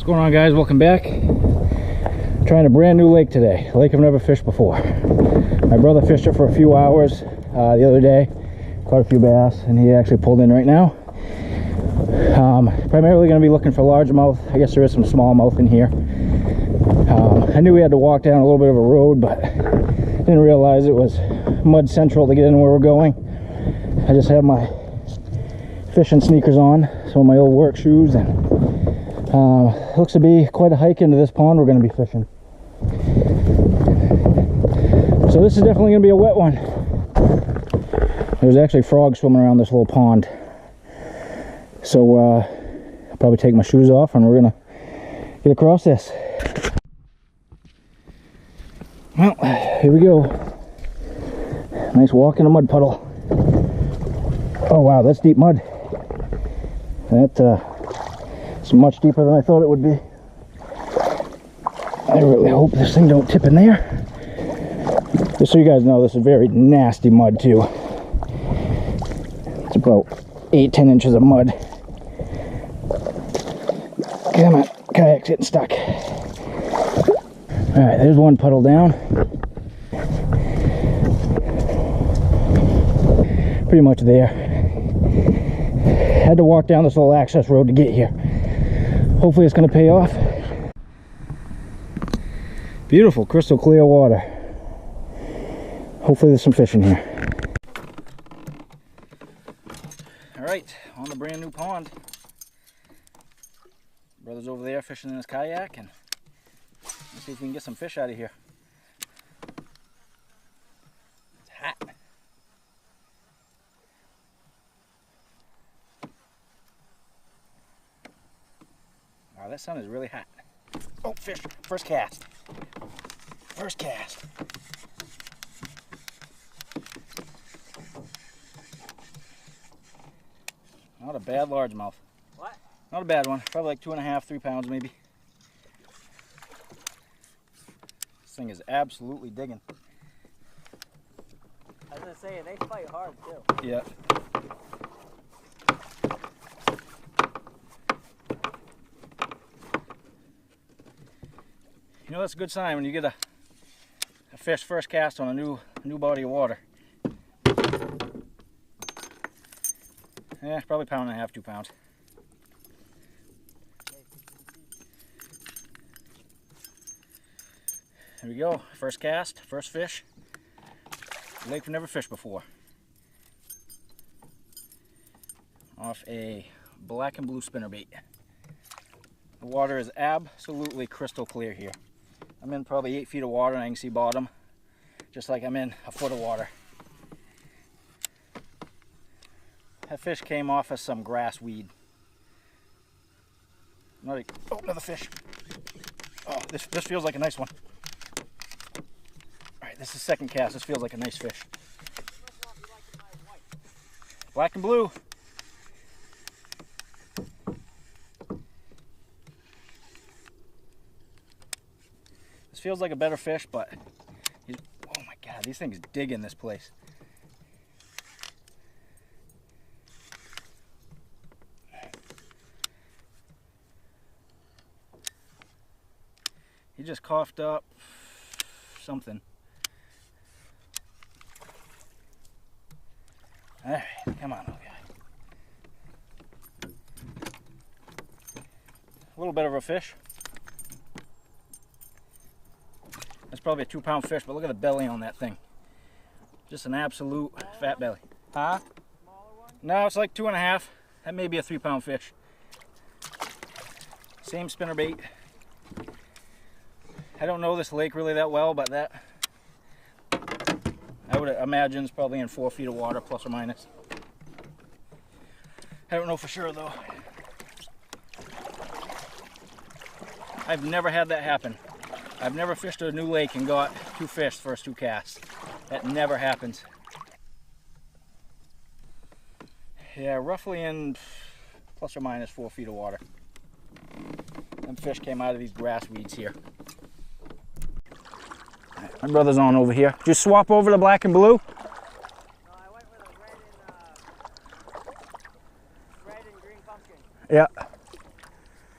What's going on, guys? Welcome back. Trying a brand new lake today, a lake I've never fished before. My brother fished it for a few hours the other day, caught a few bass, and he actually pulled in right now. Primarily going to be looking for largemouth. I guess there is some smallmouth in here. I knew we had to walk down a little bit of a road, but didn't realize it was mud central to get in where we're going. I just have my fishing sneakers on, some of my old work shoes, and looks to be quite a hike into this pond we're going to be fishing. So this is definitely going to be a wet one. There's actually frogs swimming around this little pond. So I'll probably take my shoes off and we're going to get across this. Well, here we go. Nice walk in a mud puddle. Oh wow, that's deep mud. It's much deeper than I thought it would be. I really hope this thing don't tip in there. Just so you guys know, this is very nasty mud too. It's about 8-10 inches of mud. Come on, kayak's getting stuck. Alright, there's one puddle down. Pretty much there. Had to walk down this little access road to get here. Hopefully it's going to pay off. Beautiful, crystal clear water. Hopefully there's some fish in here. Alright, on the brand new pond. Brother's over there fishing in his kayak, and let's see if we can get some fish out of here. It's hot. Wow, that sun is really hot. Oh, fish. First cast. First cast. Not a bad largemouth. What? Not a bad one. Probably like 2.5, 3 pounds maybe. This thing is absolutely digging. I was gonna say, they fight hard too. Yeah. You know, that's a good sign when you get a fish first cast on a new body of water. Yeah, probably 1.5, 2 pounds. There we go. First cast, first fish. Lake we've never fished before. Off a black and blue spinnerbait. The water is absolutely crystal clear here. I'm in probably 8 feet of water and I can see bottom, just like I'm in a foot of water. That fish came off of some grass weed. Oh, another fish. Oh, this feels like a nice one. Alright, this is second cast. This feels like a nice fish. Black and blue. This feels like a better fish, but oh my god, these things dig in this place. He just coughed up something. Alright, come on, little guy. A little bit of a fish. That's probably a 2-pound fish, but look at the belly on that thing. Just an absolute fat belly. Huh? Smaller one? No, it's like 2.5. That may be a 3-pound fish. Same spinnerbait. I don't know this lake really that well, but that I would imagine is probably in 4 feet of water, plus or minus. I don't know for sure though. I've never had that happen. I've never fished a new lake and got 2 fish first 2 casts. That never happens. Yeah, roughly in plus or minus 4 feet of water. And fish came out of these grass weeds here. My brother's on over here. Did you swap over to black and blue? No, I went with a red and green pumpkin. Yeah.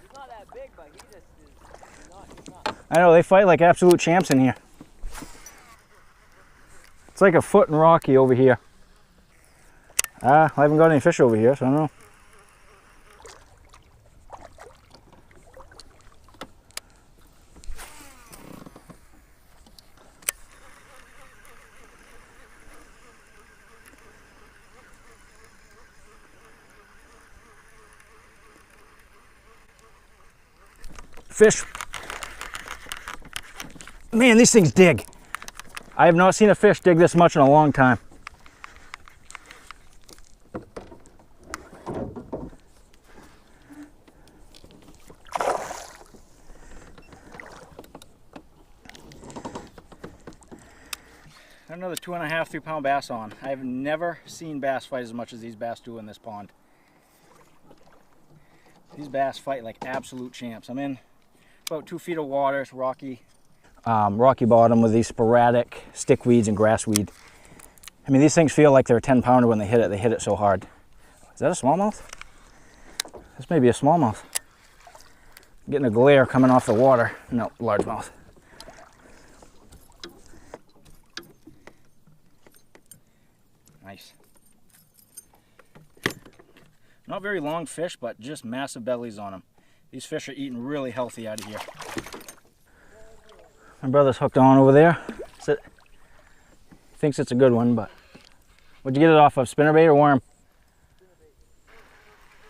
He's not that big, but he's I know, they fight like absolute champs in here. It's like a foot and rocky over here. I haven't got any fish over here, so I don't know. Fish. Man, these things dig. I have not seen a fish dig this much in a long time. Another 2.5, 3 pound bass on. I've never seen bass fight as much as these bass do in this pond. These bass fight like absolute champs. I'm in about 2 feet of water. It's rocky. Rocky bottom with these sporadic stickweeds and grassweed. I mean, these things feel like they're a 10 pounder when they hit it. They hit it so hard. Is that a smallmouth? This may be a smallmouth. I'm getting a glare coming off the water. No, largemouth. Nice. Not very long fish, but just massive bellies on them. These fish are eating really healthy out of here. My brother's hooked on over there. Thinks it's a good one, but what'd you get it off of? Spinnerbait or worm?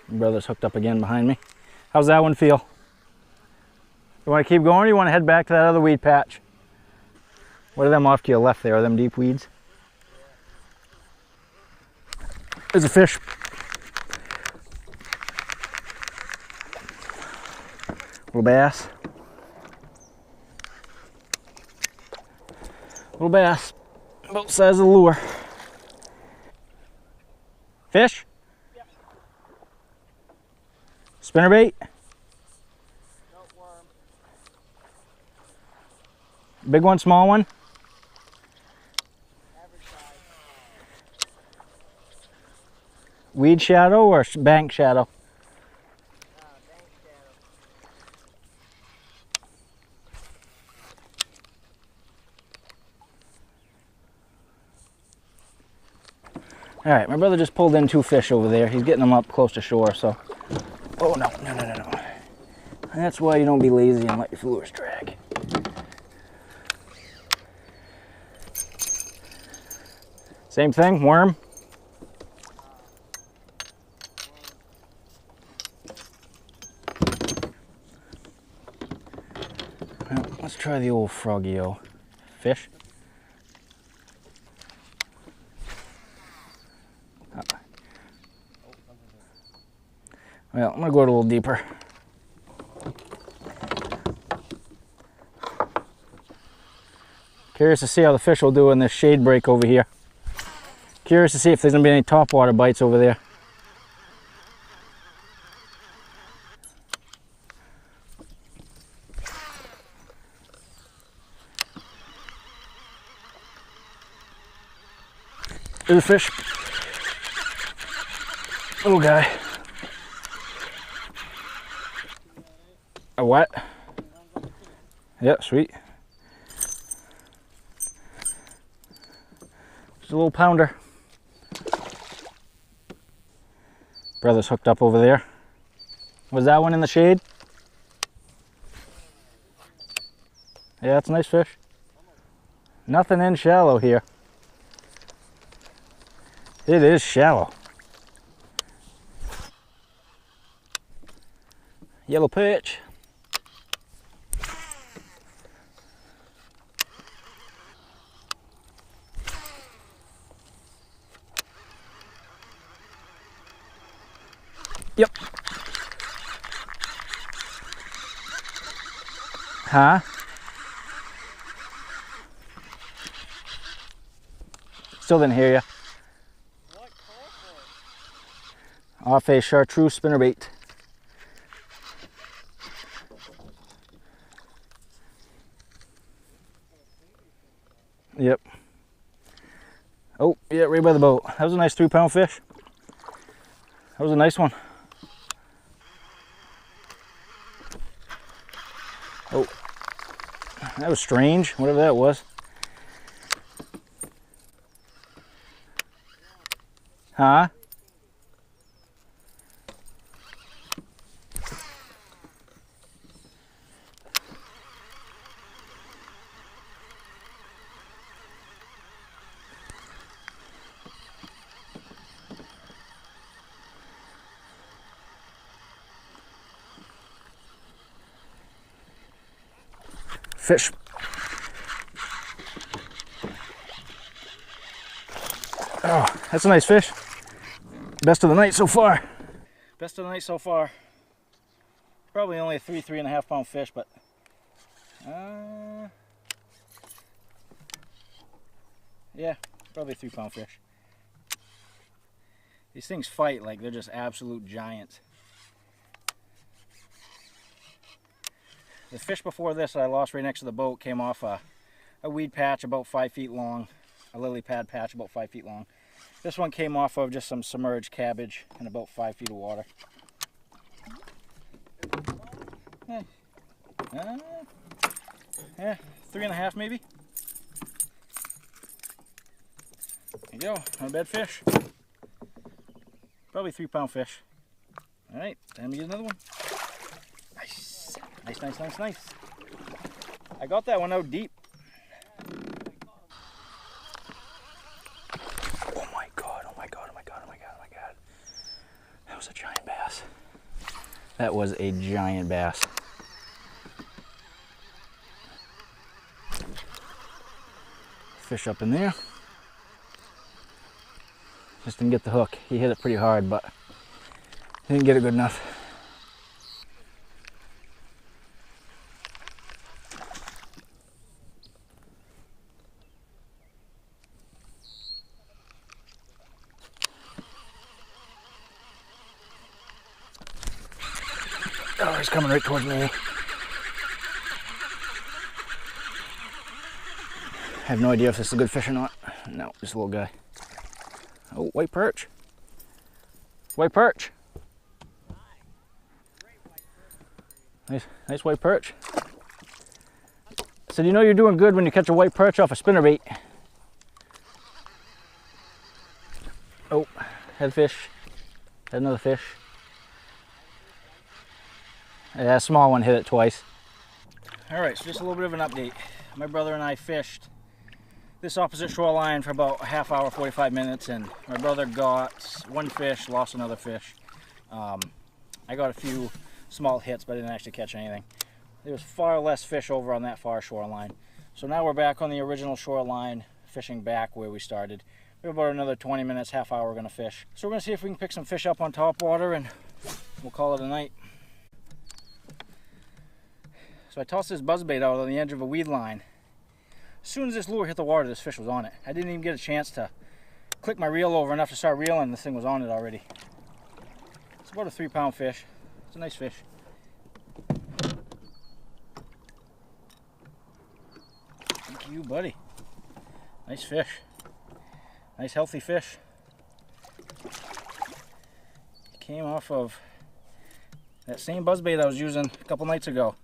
My brother's hooked up again behind me. How's that one feel? You want to keep going or you want to head back to that other weed patch? What are them off to your left there? Are them deep weeds? There's a fish. Little bass. Little bass. About the size of the lure. Fish? Yeah. Spinnerbait? Nope, worm. Big one, small one? Average size. Weed shadow or bank shadow? Bank shadow. All right, my brother just pulled in 2 fish over there. He's getting them up close to shore, so. Oh, no. That's why you don't be lazy and let your lures drag. Same thing, worm. Well, let's try the old froggy-o. Fish. Well, I'm gonna go a little deeper. Curious to see how the fish will do in this shade break over here. Curious to see if there's gonna be any topwater bites over there. There's a fish. Little guy. A what? Yep, sweet. Just a little pounder. Brother's hooked up over there. Was that one in the shade? Yeah, it's a nice fish. Nothing in shallow here. It is shallow. Yellow perch. Yep. Huh? Still didn't hear you. What call for? Off a chartreuse spinnerbait. Yep. Oh, yeah, right by the boat. That was a nice 3 pound fish. That was a nice one. Oh, That was strange, whatever that was. Huh? Fish. Oh, that's a nice fish. Best of the night so far. Best of the night so far. Probably only a 3.5 pound fish, but yeah, probably a 3 pound fish. These things fight like they're just absolute giants. The fish before this that I lost right next to the boat came off a weed patch about 5 feet long, a lily pad patch about 5 feet long. This one came off of just some submerged cabbage in about 5 feet of water. Yeah, 3.5 maybe. There you go, not a bad fish. Probably 3 pound fish. All right, time to get another one. Nice, nice, nice, nice, nice. I got that one out deep. Oh my God, oh my God, oh my God, oh my God, oh my God. That was a giant bass. That was a giant bass. Fish up in there. Just didn't get the hook. He hit it pretty hard, but didn't get it good enough. Oh, he's coming right towards me. I have no idea if this is a good fish or not. No, just a little guy. Oh, white perch. White perch. Nice white perch. So you know you're doing good when you catch a white perch off a spinnerbait. Oh, had a fish. Had another fish. Yeah, a small one hit it twice. All right, so just a little bit of an update. My brother and I fished this opposite shoreline for about a half hour, 45 minutes, and my brother got one fish, lost another fish. I got a few small hits, but I didn't actually catch anything. There was far less fish over on that far shoreline. So now we're back on the original shoreline, fishing back where we started. We have about another 20 minutes, half hour we're gonna fish. So we're gonna see if we can pick some fish up on top water and we'll call it a night. So I tossed this buzzbait out on the edge of a weed line. As soon as this lure hit the water, this fish was on it. I didn't even get a chance to click my reel over enough to start reeling. This thing was on it already. It's about a 3 pound fish. It's a nice fish. Thank you, buddy. Nice fish. Nice healthy fish. Came off of that same buzzbait I was using a couple nights ago.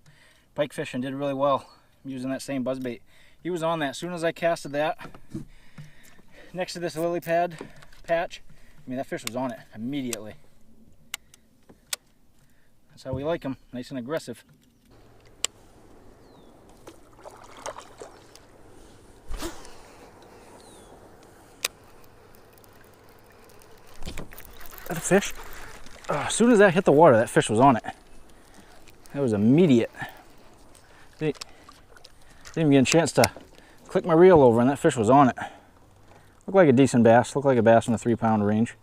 Pike fishing, did really well. I'm using that same buzzbait. He was on that. As soon as I casted that next to this lily pad patch, I mean, that fish was on it immediately. That's how we like them, nice and aggressive. Is that a fish? Oh, as soon as that hit the water, that fish was on it. That was immediate. Didn't even get a chance to click my reel over and that fish was on it. Looked like a decent bass. Looked like a bass in the 3 pound range.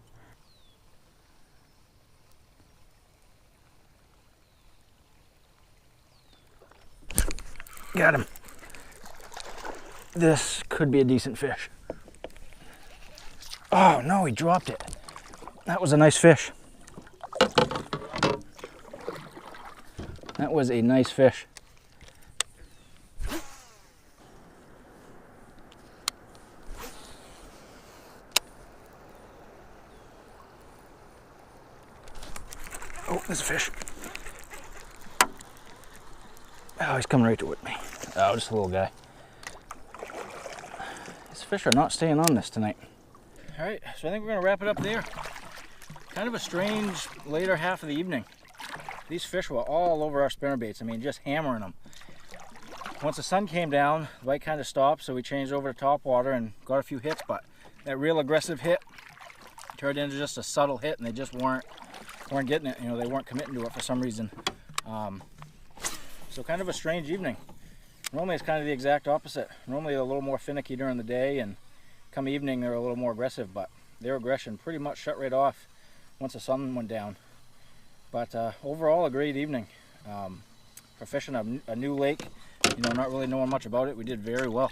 Got him. This could be a decent fish. Oh no, he dropped it. That was a nice fish. That was a nice fish. Oh, there's a fish. Oh, he's coming right toward me. Oh, just a little guy. These fish are not staying on this tonight. All right, so I think we're gonna wrap it up there. Kind of a strange later half of the evening. These fish were all over our spinnerbaits. I mean, just hammering them. Once the sun came down, the bite kind of stopped, so we changed over to top water and got a few hits, but that real aggressive hit turned into just a subtle hit, and they just weren't getting it. You know, they weren't committing to it for some reason. So kind of a strange evening. Normally it's kind of the exact opposite. Normally they're a little more finicky during the day, and come evening they're a little more aggressive, but their aggression pretty much shut right off once the sun went down. But overall, a great evening. For fishing a new lake, you know, not really knowing much about it, we did very well.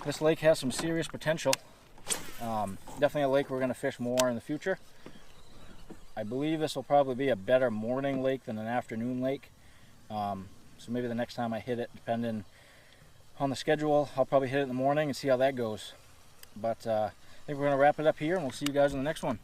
This lake has some serious potential. Definitely a lake we're going to fish more in the future. I believe this will probably be a better morning lake than an afternoon lake. So maybe the next time I hit it, depending on the schedule, I'll probably hit it in the morning and see how that goes. But I think we're going to wrap it up here, and we'll see you guys in the next one.